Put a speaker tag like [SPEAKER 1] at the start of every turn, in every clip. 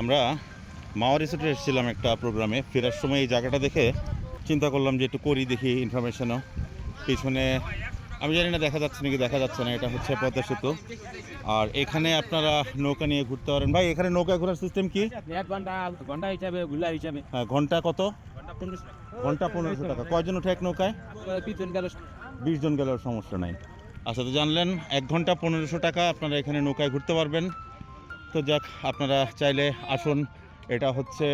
[SPEAKER 1] আমরা মাওয়া রিসোর্টে এসেছিলাম একটা প্রোগ্রামে। ফেরার সময় এই জায়গাটা দেখে চিন্তা করলাম যে একটু করি, দেখি ইনফরমেশনও। পিছনে আমি জানি না দেখা যাচ্ছে নাকি, দেখা যাচ্ছে না, এটা হচ্ছে পদ্মা সেতু। আর এখানে আপনারা নৌকা নিয়ে ঘুরতে পারেন। ভাই এখানে নৌকা ঘোরার সিস্টেম কি?
[SPEAKER 2] ঘন্টা হিসাবে ঘুলা হিসাবে
[SPEAKER 1] হ্যাঁ, ঘন্টা কত? ঘন্টা 1500 টাকা। কয়জন ওঠে এক নৌকায়? 20 জন গেলেও সমস্যা নাই। আচ্ছা, তো জানলেন 1 ঘন্টা 1500 টাকা আপনারা এখানে নৌকায় ঘুরতে পারবেন। তো যাক, আপনারা চাইলে আসুন। এটা হচ্ছে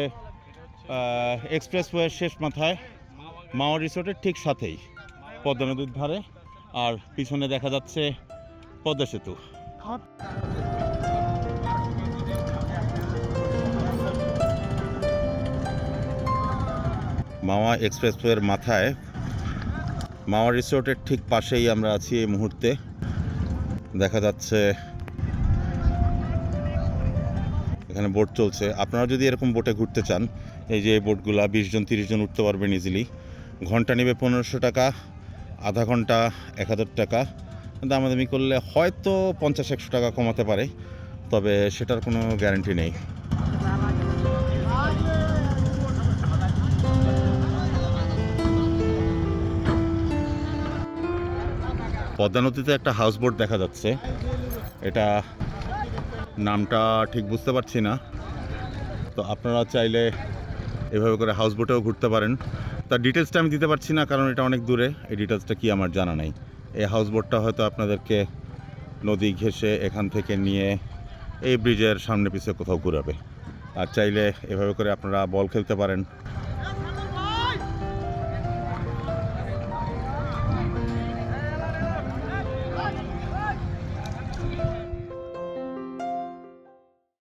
[SPEAKER 1] এক্সপ্রেসওয়ের শেষ মাথায়, মাওয়া রিসোর্টের ঠিক সাথেই, পদ্মা নদীর ধারে। আর পিছনে দেখা যাচ্ছে পদ্মা সেতু। মাওয়া এক্সপ্রেসওয়ের মাথায়, মাওয়া রিসোর্টের ঠিক পাশেই আমরা আছি এই মুহূর্তে। দেখা যাচ্ছে এখানে বোট চলছে। আপনারা যদি এরকম বোটে ঘুরতে চান, এই যে বোটগুলা 20 জন 30 জন উঠতে পারবেন ইজিলি। ঘন্টা নেবে 1500 টাকা, আধা ঘন্টা 1000 টাকা। দামাদামি করলে হয়তো 50-100 টাকা কমাতে পারে, তবে সেটার কোনো গ্যারান্টি নেই। পদ্মা নদীতে একটা হাউস বোট দেখা যাচ্ছে। এটা নামটা ঠিক বুঝতে পারছি না। তো আপনারা চাইলে এভাবে করে হাউস বোটেও ঘুরতে পারেন। তার ডিটেলসটা আমি দিতে পারছি না, কারণ এটা অনেক দূরে। এই ডিটেলসটা কি আমার জানা নেই। এই হাউস বোটটা হয়তো আপনাদেরকে নদী ঘেঁষে এখান থেকে নিয়ে এই ব্রিজের সামনে পিছিয়ে কোথাও ঘুরাবে। আর চাইলে এভাবে করে আপনারা বল খেলতে পারেন।